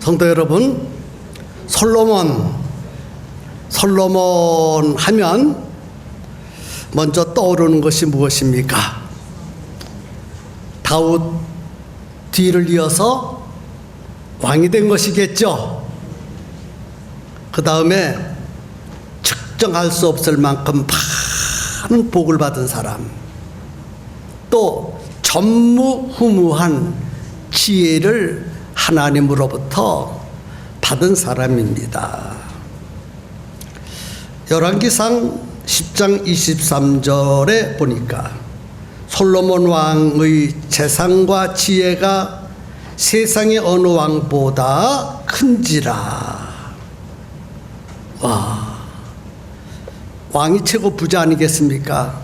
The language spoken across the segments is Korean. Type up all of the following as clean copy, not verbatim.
성도 여러분, 솔로몬 하면 먼저 떠오르는 것이 무엇입니까? 다윗 뒤를 이어서 왕이 된 것이겠죠. 그 다음에 측정할 수 없을 만큼 많은 복을 받은 사람, 또 전무후무한 지혜를 하나님으로부터 받은 사람입니다. 열왕기상 10장 23절에 보니까 솔로몬 왕의 재산과 지혜가 세상의 어느 왕보다 큰지라. 와, 왕이 최고 부자 아니겠습니까?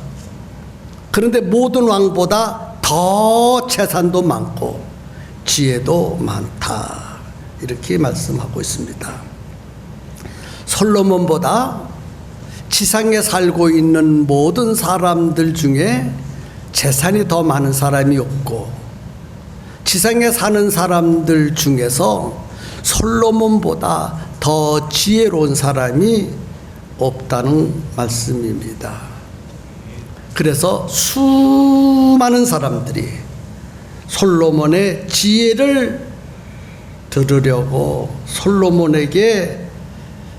그런데 모든 왕보다 더 재산도 많고 지혜도 많다, 이렇게 말씀하고 있습니다. 솔로몬보다 지상에 살고 있는 모든 사람들 중에 재산이 더 많은 사람이 없고, 지상에 사는 사람들 중에서 솔로몬보다 더 지혜로운 사람이 없다는 말씀입니다. 그래서 수많은 사람들이 솔로몬의 지혜를 들으려고 솔로몬에게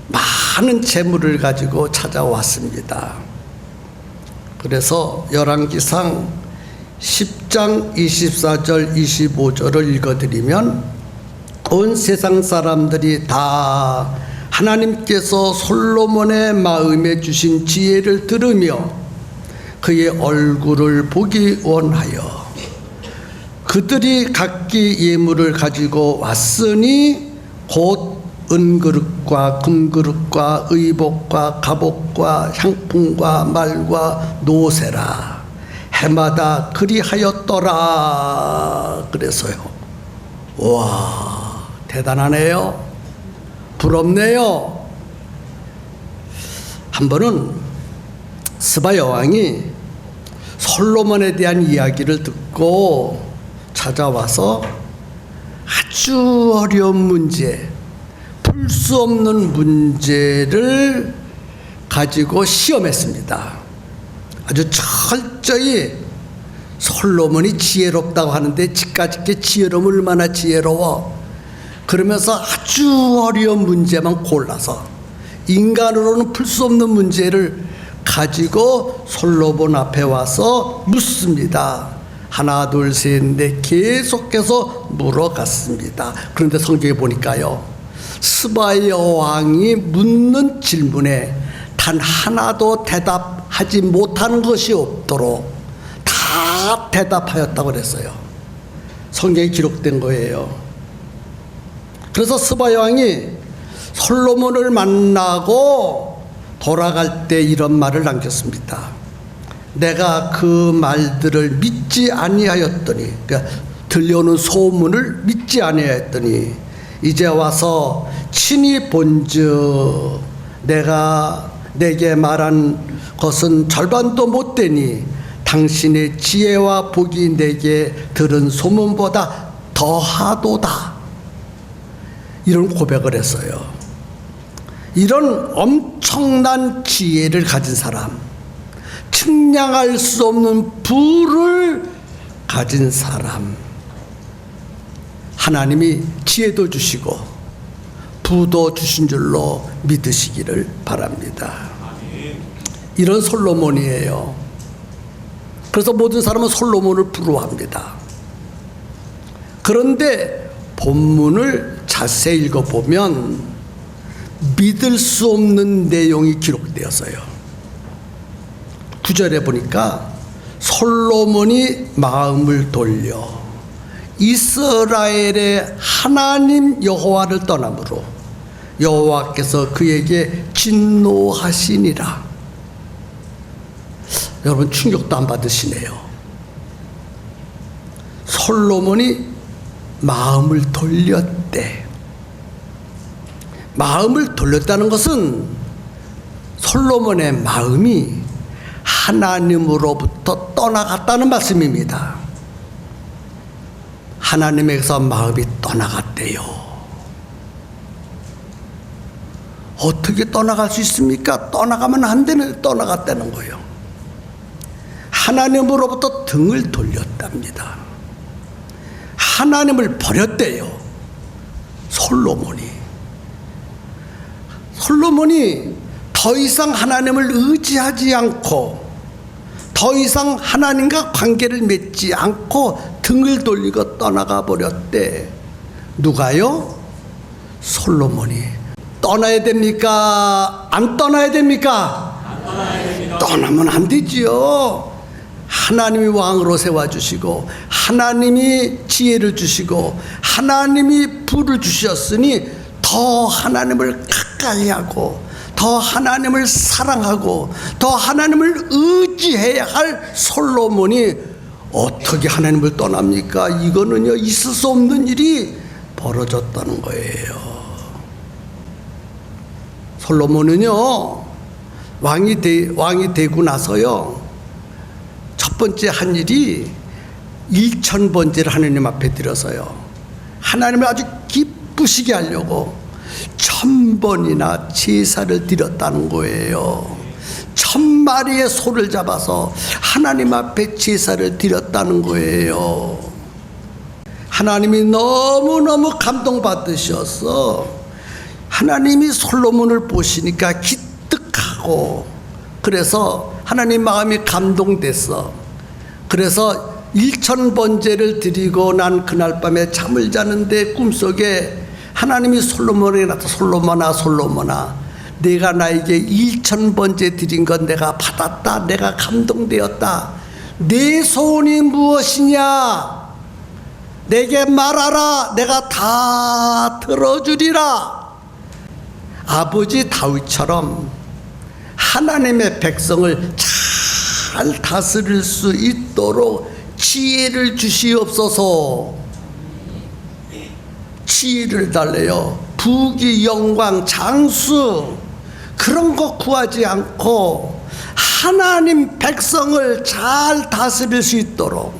많은 재물을 가지고 찾아왔습니다. 그래서 열왕기상 10장 24절 25절을 읽어드리면, 온 세상 사람들이 다 하나님께서 솔로몬의 마음에 주신 지혜를 들으며 그의 얼굴을 보기 원하여 그들이 각기 예물을 가지고 왔으니 곧 은그릇과 금그릇과 의복과 갑옷과 향품과 말과 노새라. 해마다 그리하였더라. 그래서요, 와, 대단하네요. 부럽네요. 한 번은 스바 여왕이 솔로몬에 대한 이야기를 듣고 찾아와서 아주 어려운 문제, 풀 수 없는 문제를 가지고 시험했습니다. 아주 철저히 솔로몬이 지혜롭다고 하는데 지까짓게 지혜로움, 얼마나 지혜로워, 그러면서 아주 어려운 문제만 골라서 인간으로는 풀 수 없는 문제를 가지고 솔로몬 앞에 와서 묻습니다. 하나 둘 셋 넷 계속해서 물어갔습니다. 그런데 성경에 보니까요, 스바 여왕이 묻는 질문에 단 하나도 대답하지 못하는 것이 없도록 다 대답하였다고 그랬어요. 성경에 기록된 거예요. 그래서 스바 여왕이 솔로몬을 만나고 돌아갈 때 이런 말을 남겼습니다. 내가 그 말들을 믿지 아니하였더니, 그러니까 들려오는 소문을 믿지 아니하였더니 이제 와서 친히 본즉 내가 내게 말한 것은 절반도 못 되니 당신의 지혜와 복이 내게 들은 소문보다 더하도다. 이런 고백을 했어요. 이런 엄청난 지혜를 가진 사람, 측량할 수 없는 부를 가진 사람, 하나님이 지혜도 주시고 부도 주신 줄로 믿으시기를 바랍니다. 이런 솔로몬이에요. 그래서 모든 사람은 솔로몬을 부러워합니다. 그런데 본문을 자세히 읽어보면 믿을 수 없는 내용이 기록되었어요. 9절에 보니까 솔로몬이 마음을 돌려 이스라엘의 하나님 여호와를 떠나므로 여호와께서 그에게 진노하시니라. 여러분, 충격도 안 받으시네요. 솔로몬이 마음을 돌렸대. 마음을 돌렸다는 것은 솔로몬의 마음이 하나님으로부터 떠나갔다는 말씀입니다. 하나님에게서 마음이 떠나갔대요. 어떻게 떠나갈 수 있습니까? 떠나가면 안 되는데 떠나갔다는 거예요. 하나님으로부터 등을 돌렸답니다. 하나님을 버렸대요. 솔로몬이 더 이상 하나님을 의지하지 않고 더 이상 하나님과 관계를 맺지 않고 등을 돌리고 떠나가 버렸대. 누가요? 솔로몬이. 떠나야 됩니까? 안 떠나야 됩니까? 안 떠나야 됩니다. 떠나면 안 되지요. 하나님이 왕으로 세워주시고 하나님이 지혜를 주시고 하나님이 부를 주셨으니 더 하나님을 가까이 하고 더 하나님을 사랑하고 더 하나님을 의지해야 할 솔로몬이 어떻게 하나님을 떠납니까? 이거는요, 있을 수 없는 일이 벌어졌다는 거예요. 솔로몬은요, 왕이 되고 나서요, 첫 번째 한 일이 1000번제를 하나님 앞에 드려서요, 하나님을 아주 기쁘시게 하려고 1000번이나 제사를 드렸다는 거예요. 1000마리의 소를 잡아서 하나님 앞에 제사를 드렸다는 거예요. 하나님이 너무너무 감동받으셔서 하나님이 솔로몬을 보시니까 기특하고, 그래서 하나님 마음이 감동됐어. 그래서 1000번제를 드리고 난 그날 밤에 잠을 자는데 꿈속에 하나님이 솔로몬에게 나타나, 솔로몬아, 내가 나에게 1000번제 드린 건 내가 받았다. 내가 감동되었다. 내 소원이 무엇이냐? 내게 말하라. 내가 다 들어주리라. 아버지 다윗처럼 하나님의 백성을 잘 다스릴 수 있도록 지혜를 주시옵소서. 지혜를 달래요. 부귀, 영광, 장수 그런 거 구하지 않고 하나님 백성을 잘 다스릴 수 있도록,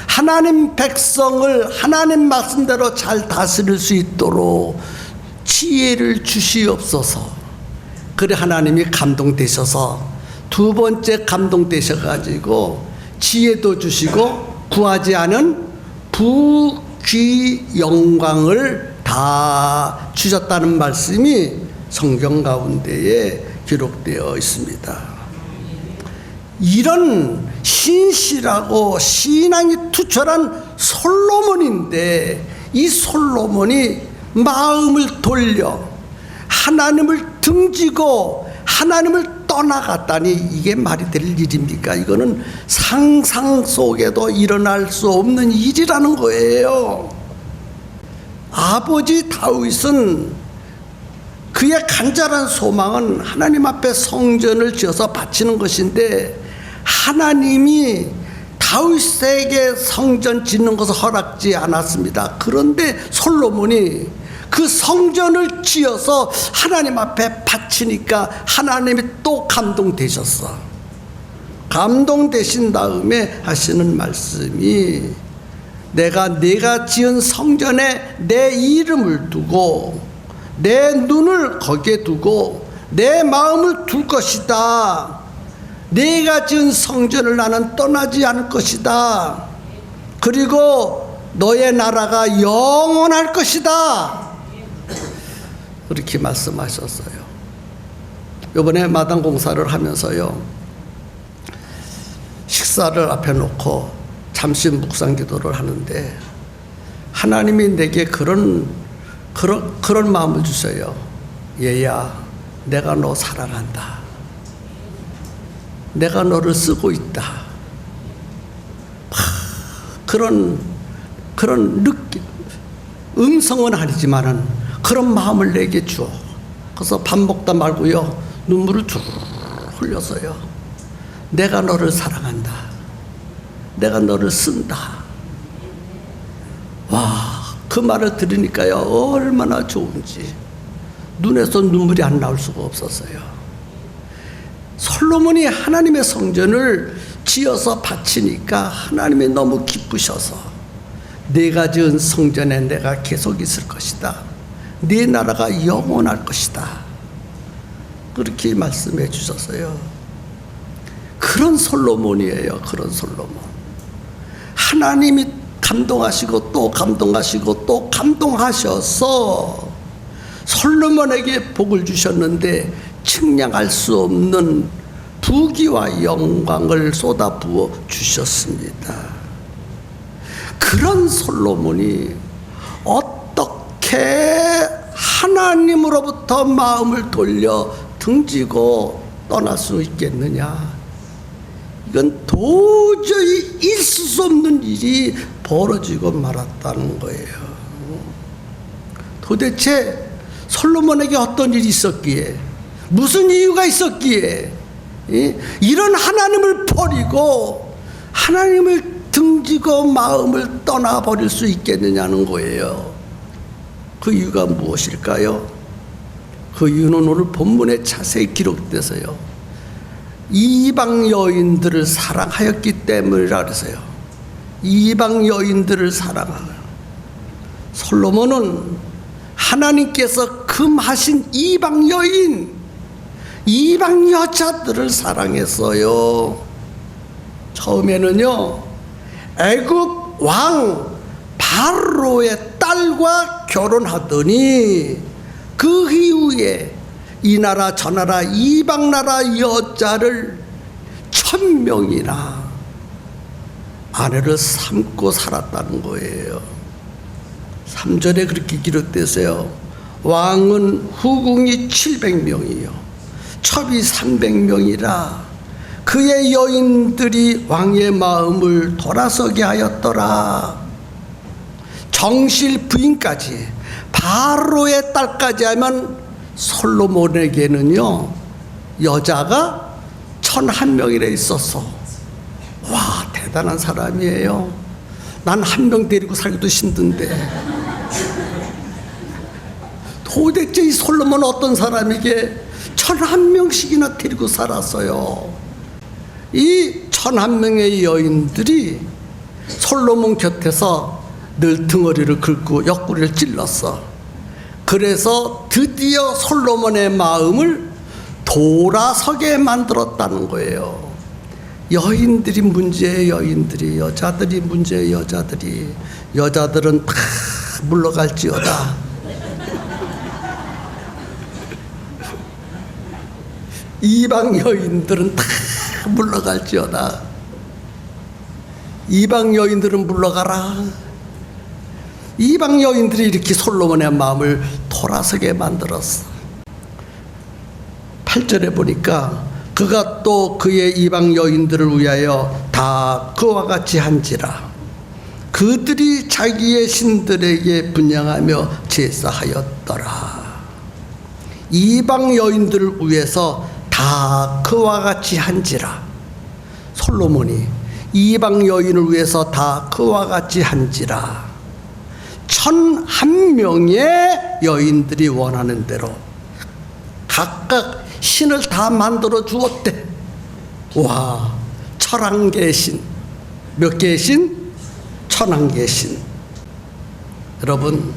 하나님 백성을 하나님 말씀대로 잘 다스릴 수 있도록 지혜를 주시옵소서. 그래 하나님이 감동되셔서 두 번째 감동되셔가지고 지혜도 주시고 구하지 않은 부귀 영광을 다 주셨다는 말씀이 성경 가운데에 기록되어 있습니다. 이런 신실하고 신앙이 투철한 솔로몬인데, 이 솔로몬이 마음을 돌려 하나님을 등지고 하나님을 떠나갔다니 이게 말이 될 일입니까? 이거는 상상 속에도 일어날 수 없는 일이라는 거예요. 아버지 다윗은 그의 간절한 소망은 하나님 앞에 성전을 지어서 바치는 것인데, 하나님이 다윗에게 성전 짓는 것을 허락지 않았습니다. 그런데 솔로몬이 그 성전을 지어서 하나님 앞에 바치니까 하나님이 또 감동되셨어. 감동되신 다음에 하시는 말씀이, 내가 지은 성전에 내 이름을 두고 내 눈을 거기에 두고 내 마음을 둘 것이다. 내가 지은 성전을 나는 떠나지 않을 것이다. 그리고 너의 나라가 영원할 것이다. 그렇게 말씀하셨어요. 이번에 마당 공사를 하면서요, 식사를 앞에 놓고 잠시 묵상 기도를 하는데 하나님이 내게 그런 마음을 주셔요. 얘야, 내가 너 사랑한다. 내가 너를 쓰고 있다. 그런 느낌, 음성은 아니지만은 그런 마음을 내게 줘. 그래서 밥 먹다 말고요, 눈물을 쭉 흘렸어요. 내가 너를 사랑한다. 내가 너를 쓴다. 와, 그 말을 들으니까요, 얼마나 좋은지 눈에서 눈물이 안 나올 수가 없었어요. 솔로몬이 하나님의 성전을 지어서 바치니까 하나님이 너무 기쁘셔서, 내가 지은 성전에 내가 계속 있을 것이다. 네 나라가 영원할 것이다. 그렇게 말씀해 주셨어요. 그런 솔로몬이에요. 그런 솔로몬. 하나님이 감동하시고 또 감동하시고 또 감동하셔서 솔로몬에게 복을 주셨는데 측량할 수 없는 부귀와 영광을 쏟아부어 주셨습니다. 그런 솔로몬이 어떻게 하나님으로부터 마음을 돌려 등지고 떠날 수 있겠느냐? 이건 도저히 있을 수 없는 일이 벌어지고 말았다는 거예요. 도대체 솔로몬에게 어떤 일이 있었기에, 무슨 이유가 있었기에 이런 하나님을 버리고 하나님을 등지고 마음을 떠나버릴 수 있겠느냐는 거예요. 그 이유가 무엇일까요? 그 이유는 오늘 본문에 자세히 기록돼서요, 이방 여인들을 사랑하였기 때문이라 그래서요. 이방 여인들을 사랑하는 솔로몬은 하나님께서 금하신 이방 여인, 이방 여자들을 사랑했어요. 처음에는요, 애굽 왕 바로의 딸과 결혼하더니 그 이후에 이 나라 저 나라 이방 나라 여자를 1000명이나 아내를 삼고 살았다는 거예요. 3절에 그렇게 기록되세요. 왕은 후궁이 700명이요 첩이 300명이라 그의 여인들이 왕의 마음을 돌아서게 하였더라. 정실 부인까지 바로의 딸까지 하면 솔로몬에게는요 여자가 1001명이나 있었어. 와, 대단한 사람이에요. 난 한 명 데리고 살기도 힘든데 도대체 이 솔로몬은 어떤 사람에게 1001명씩이나 데리고 살았어요. 이 1001명의 여인들이 솔로몬 곁에서 늘 등허리를 긁고 옆구리를 찔렀어. 그래서 드디어 솔로몬의 마음을 돌아서게 만들었다는 거예요. 여인들이 문제예요. 여인들이, 여자들이 문제예요. 여자들은 다 물러갈지어다. 이방 여인들은 다 물러갈지어다. 이방 여인들은 물러가라. 이방 여인들이 이렇게 솔로몬의 마음을 돌아서게 만들었어. 8절에 보니까 그가 또 그의 이방 여인들을 위하여 다 그와 같이 한지라. 그들이 자기의 신들에게 분향하며 제사하였더라. 이방 여인들을 위해서 다 그와 같이 한지라. 솔로몬이 이방 여인을 위해서 다 그와 같이 한지라. 1001명의 여인들이 원하는 대로 각각 신을 다 만들어 주었대. 와, 1001개의 신. 몇 개의 신? 1001개의 신. 여러분,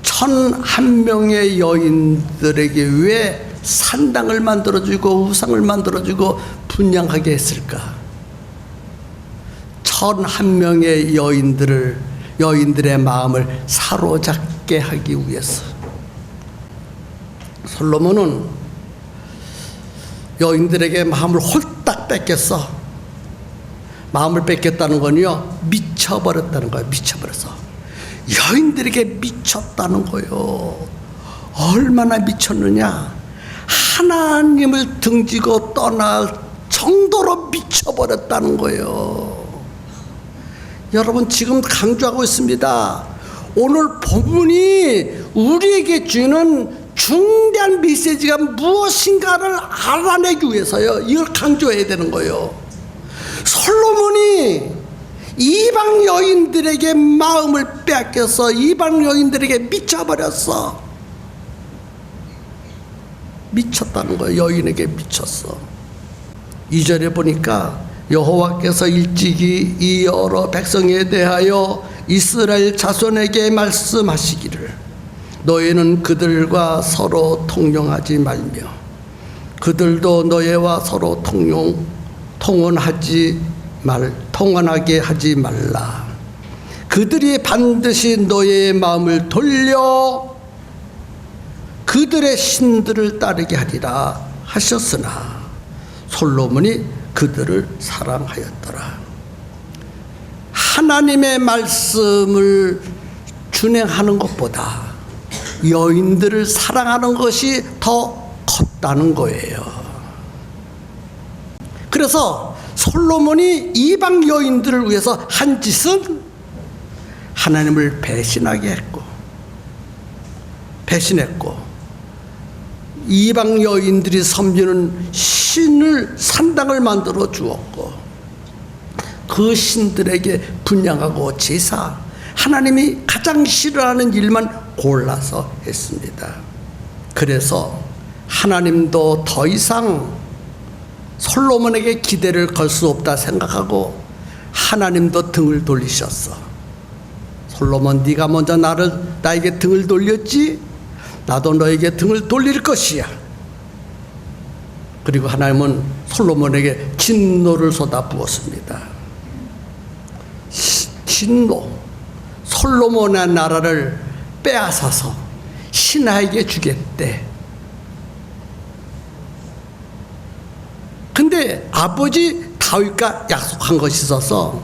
1001명의 여인들에게 왜 산당을 만들어주고 우상을 만들어주고 분양하게 했을까? 1001명의 여인들의 마음을 사로잡게 하기 위해서. 솔로몬은 여인들에게 마음을 홀딱 뺏겼어. 마음을 뺏겼다는 건요, 미쳐버렸다는 거예요. 미쳐버렸어. 여인들에게 미쳤다는 거예요. 얼마나 미쳤느냐? 하나님을 등지고 떠날 정도로 미쳐버렸다는 거예요. 여러분, 지금 강조하고 있습니다. 오늘 본문이 우리에게 주는 중대한 메시지가 무엇인가를 알아내기 위해서요, 이걸 강조해야 되는 거예요. 솔로몬이 이방 여인들에게 마음을 뺏겨서 이방 여인들에게 미쳐버렸어. 미쳤다는 거예요. 여인에게 미쳤어. 2절에 보니까 여호와께서 일찍이 이 여러 백성에 대하여 이스라엘 자손에게 말씀하시기를 너희는 그들과 서로 통용하지 말며 그들도 너희와 서로 통원하게 하지 말라. 그들이 반드시 너희의 마음을 돌려 그들의 신들을 따르게 하리라 하셨으나 솔로몬이 그들을 사랑하였더라. 하나님의 말씀을 준행하는 것보다 여인들을 사랑하는 것이 더 컸다는 거예요. 그래서 솔로몬이 이방 여인들을 위해서 한 짓은 하나님을 배신했고 이방 여인들이 섬기는 신을 산당을 만들어 주었고 그 신들에게 분향하고 제사, 하나님이 가장 싫어하는 일만 골라서 했습니다. 그래서 하나님도 더 이상 솔로몬에게 기대를 걸 수 없다 생각하고 하나님도 등을 돌리셨어. 솔로몬, 네가 먼저 나에게 등을 돌렸지? 나도 너에게 등을 돌릴 것이야. 그리고 하나님은 솔로몬에게 진노를 쏟아부었습니다. 진노, 솔로몬의 나라를 빼앗아서 신하에게 주겠대. 근데 아버지 다윗과 약속한 것이 있어서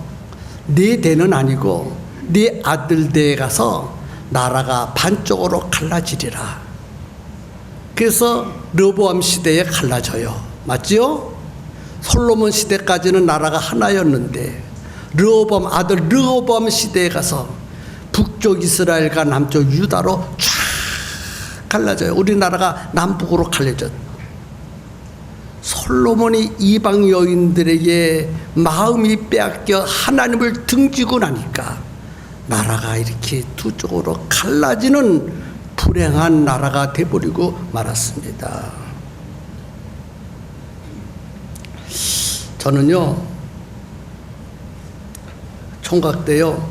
네 대는 아니고 네 아들 대에 가서 나라가 반쪽으로 갈라지리라. 그래서 르호보암 시대에 갈라져요. 맞지요? 솔로몬 시대까지는 나라가 하나였는데 아들 르호보암 시대에 가서 북쪽 이스라엘과 남쪽 유다로 쫙 갈라져요. 우리나라가 남북으로 갈라졌어요. 솔로몬이 이방 여인들에게 마음이 빼앗겨 하나님을 등지고 나니까 나라가 이렇게 두 쪽으로 갈라지는 불행한 나라가 돼버리고 말았습니다. 저는요, 총각 때요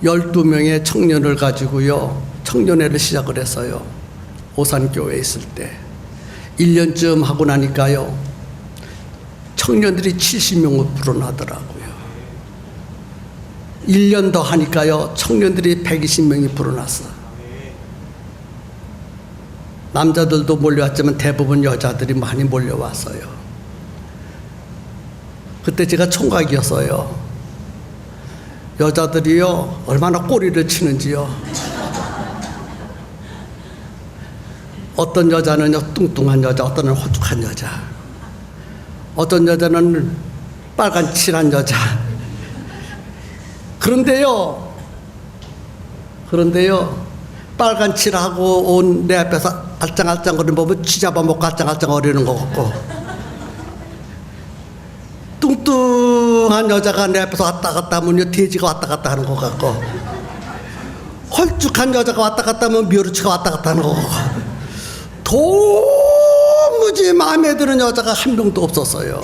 12명의 청년을 가지고요 청년회를 시작을 했어요. 오산교회에 있을 때 1년쯤 하고 나니까요 청년들이 70명을 불어나더라고요. 1년 더 하니까요 청년들이 120명이 불어났어. 남자들도 몰려왔지만 대부분 여자들이 많이 몰려왔어요. 그때 제가 총각이었어요. 여자들이요 얼마나 꼬리를 치는지요. 어떤 여자는요 뚱뚱한 여자, 어떤 은 호쭉한 여자, 어떤 여자는 빨간 칠한 여자. 그런데요 빨간 칠하고 온 내 앞에서 알짱알짱거리는 보면 쥐잡아먹고 알짱알짱거리는 것 같고, 뚱뚱한 여자가 내 앞에서 왔다 갔다 하면 돼지가 왔다 갔다 하는 것 같고, 홀쭉한 여자가 왔다 갔다 하면 묘루치가 왔다 갔다 하는 것 같고, 도무지 마음에 드는 여자가 한 명도 없었어요.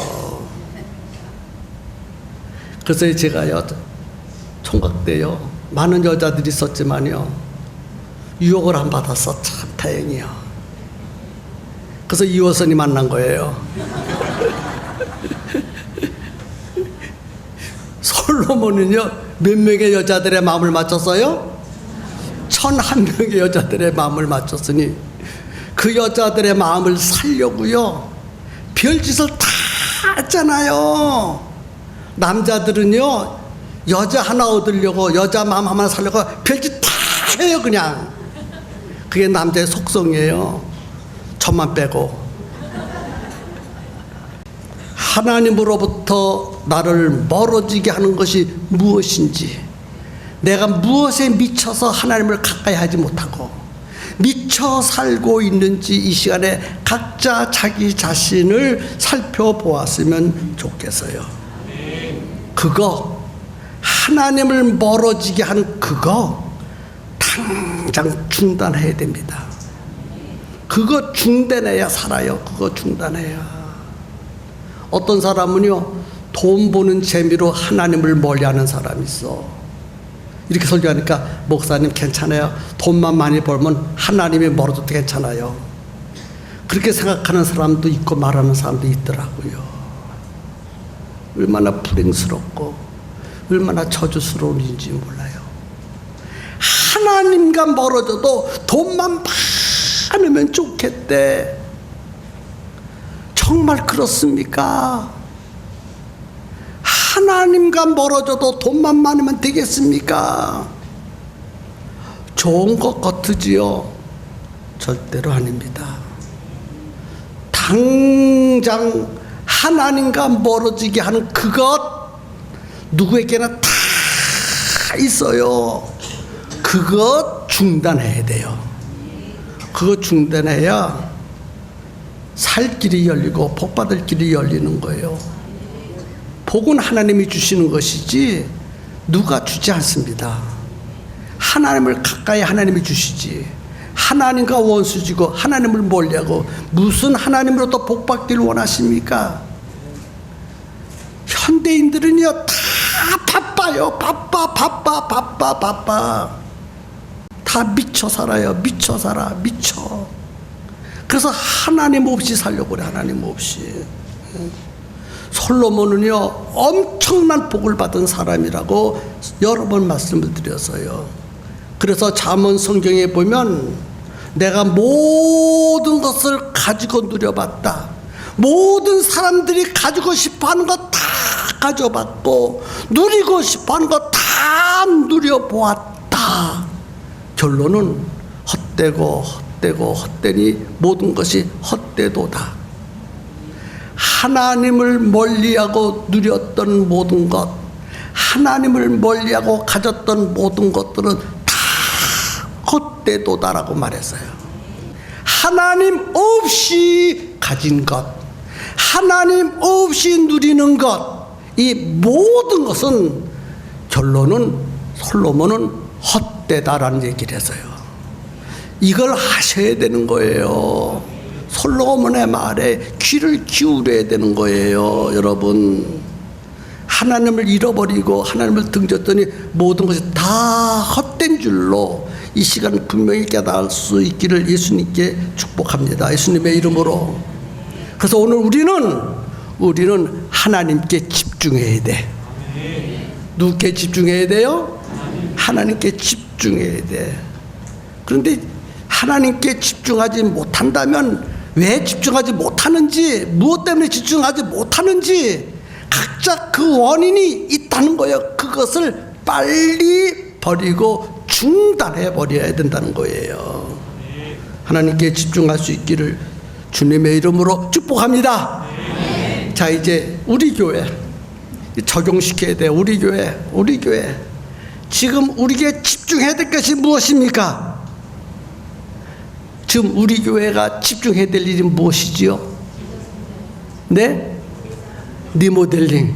그래서 제가요 총각 때요 많은 여자들이 있었지만요 유혹을 안 받았어. 참 다행이요. 그래서 이호선이 만난 거예요. 솔로몬은요 몇 명의 여자들의 마음을 맞췄어요? 1,001명의 여자들의 마음을 맞췄으니 그 여자들의 마음을 살려고요 별짓을 다 했잖아요. 남자들은요 여자 하나 얻으려고, 여자 마음 하나 살려고 별짓 다 해요. 그냥 그게 남자의 속성이에요. 저만 빼고. 하나님으로부터 나를 멀어지게 하는 것이 무엇인지, 내가 무엇에 미쳐서 하나님을 가까이 하지 못하고 미쳐 살고 있는지 이 시간에 각자 자기 자신을 살펴보았으면 좋겠어요. 그거, 하나님을 멀어지게 하는 그거 당장 중단해야 됩니다. 그거 중단해야 살아요. 그거 중단해야. 어떤 사람은요 돈 버는 재미로 하나님을 멀리하는 사람이 있어. 이렇게 설교하니까 목사님 괜찮아요. 돈만 많이 벌면 하나님이 멀어도 괜찮아요. 그렇게 생각하는 사람도 있고 말하는 사람도 있더라고요. 얼마나 불행스럽고 얼마나 저주스러운 일인지 몰라요. 하나님과 멀어져도 돈만 많으면 좋겠대. 정말 그렇습니까? 하나님과 멀어져도 돈만 많으면 되겠습니까? 좋은 것 같으지요? 절대로 아닙니다. 당장 하나님과 멀어지게 하는 그것 누구에게나 다 있어요. 그것 중단해야 돼요. 그것 중단해야 살 길이 열리고 복 받을 길이 열리는 거예요. 복은 하나님이 주시는 것이지 누가 주지 않습니다. 하나님을 가까이 하나님이 주시지. 하나님과 원수지고 하나님을 멀리하고 무슨 하나님으로부터 복 받기를 원하십니까? 현대인들은요 다 바빠요. 바빠. 다 미쳐 살아요. 미쳐 살아. 미쳐. 그래서 하나님 없이 살려고 그래. 하나님 없이. 솔로몬은요 엄청난 복을 받은 사람이라고 여러 번 말씀을 드렸어요. 그래서 잠언 성경에 보면 내가 모든 것을 가지고 누려봤다. 모든 사람들이 가지고 싶어하는 것 다 가져봤고 누리고 싶어하는 것 다 누려보았다. 결론은 헛되니 모든 것이 헛되도다. 하나님을 멀리하고 누렸던 모든 것, 하나님을 멀리하고 가졌던 모든 것들은 다 헛되도다라고 말했어요. 하나님 없이 가진 것, 하나님 없이 누리는 것, 이 모든 것은 결론은 솔로몬은 헛되다라는 얘기를 했어요. 이걸 하셔야 되는 거예요. 솔로몬의 말에 귀를 기울여야 되는 거예요. 여러분, 하나님을 잃어버리고 하나님을 등졌더니 모든 것이 다 헛된 줄로 이 시간 분명히 깨달을 수 있기를 예수님께 축복합니다. 예수님의 이름으로. 그래서 오늘 우리는 하나님께 집중해야 돼. 누구께 집중해야 돼요? 하나님께 집중해야 돼. 그런데 하나님께 집중하지 못한다면 왜 집중하지 못하는지, 무엇 때문에 집중하지 못하는지 각자 그 원인이 있다는 거예요. 그것을 빨리 버리고 중단해 버려야 된다는 거예요. 하나님께 집중할 수 있기를 주님의 이름으로 축복합니다. 자, 이제 우리 교회 적용시켜야 돼요. 우리 교회 지금 우리에게 집중해야 될 것이 무엇입니까? 지금 우리 교회가 집중해야 될 일이 무엇이지요? 네? 리모델링.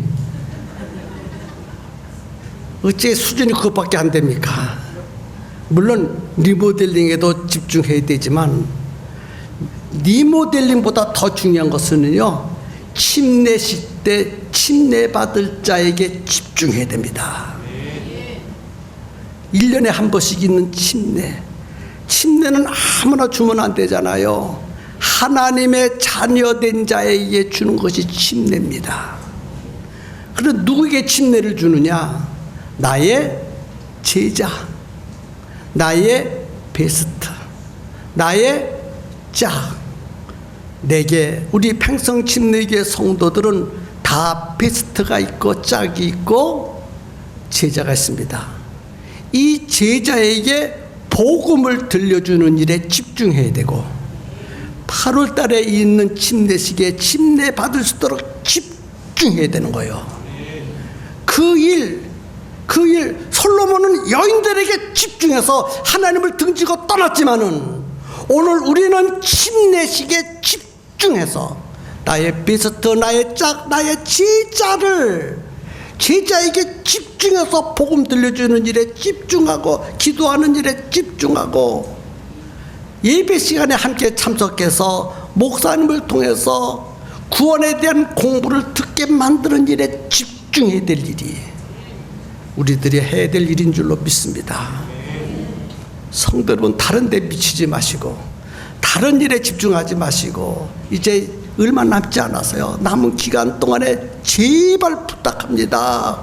어째 수준이 그것밖에 안 됩니까? 물론 리모델링에도 집중해야 되지만 리모델링보다 더 중요한 것은요, 침례식 때 침례받을 자에게 집중해야 됩니다. 1년에 한 번씩 있는 침례는 아무나 주면 안 되잖아요. 하나님의 자녀된 자에게 주는 것이 침례입니다. 그런데 누구에게 침례를 주느냐? 나의 제자, 나의 베스트, 나의 짝. 내게, 우리 평성 침례교회 성도들은 다 베스트가 있고 짝이 있고 제자가 있습니다. 이 제자에게 복음을 들려주는 일에 집중해야 되고 8월 달에 있는 침례식에 침례 받을 수 있도록 집중해야 되는 거예요. 그 일 솔로몬은 여인들에게 집중해서 하나님을 등지고 떠났지만은 오늘 우리는 침례식에 집중해서 나의 베스트, 나의 짝, 나의 제자에게 집중해서 복음 들려주는 일에 집중하고 기도하는 일에 집중하고 예배 시간에 함께 참석해서 목사님을 통해서 구원에 대한 공부를 듣게 만드는 일에 집중해야 될 일이. 우리들이 해야 될 일인 줄로 믿습니다. 성도 여러분, 다른 데 미치지 마시고 다른 일에 집중하지 마시고 이제 얼마 남지 않아서요. 남은 기간 동안에 제발 부탁합니다.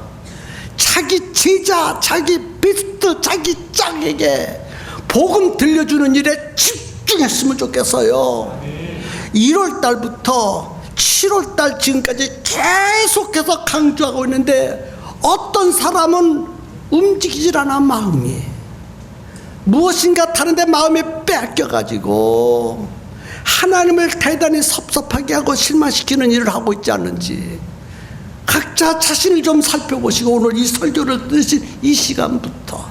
자기 제자, 자기 베스트, 자기 짝에게 복음 들려주는 일에 집중했으면 좋겠어요. 1월 달부터 7월 달 지금까지 계속해서 강조하고 있는데 어떤 사람은 움직이질 않아. 마음이 무엇인가 다른데 마음이 뺏겨가지고 하나님을 대단히 섭섭하게 하고 실망시키는 일을 하고 있지 않는지 각자 자신을 좀 살펴보시고 오늘 이 설교를 들으신 이 시간부터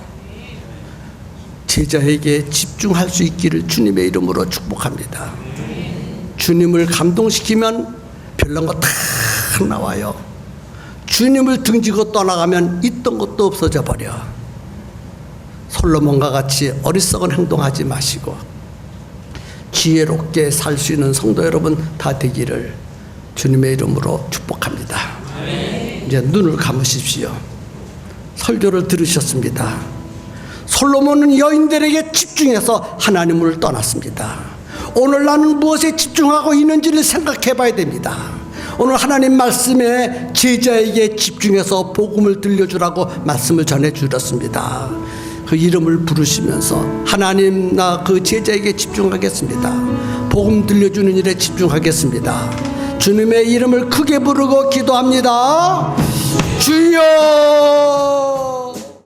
제자에게 집중할 수 있기를 주님의 이름으로 축복합니다. 주님을 감동시키면 별난 거 다 나와요. 주님을 등지고 떠나가면 있던 것도 없어져 버려. 솔로몬과 같이 어리석은 행동하지 마시고 지혜롭게 살 수 있는 성도 여러분 다 되기를 주님의 이름으로 축복합니다. 이제 눈을 감으십시오. 설교를 들으셨습니다. 솔로몬은 여인들에게 집중해서 하나님을 떠났습니다. 오늘 나는 무엇에 집중하고 있는지를 생각해 봐야 됩니다. 오늘 하나님 말씀에 제자에게 집중해서 복음을 들려주라고 말씀을 전해 주셨습니다. 그 이름을 부르시면서 하나님, 나 그 제자에게 집중하겠습니다. 복음 들려주는 일에 집중하겠습니다. 주님의 이름을 크게 부르고 기도합니다. 주여.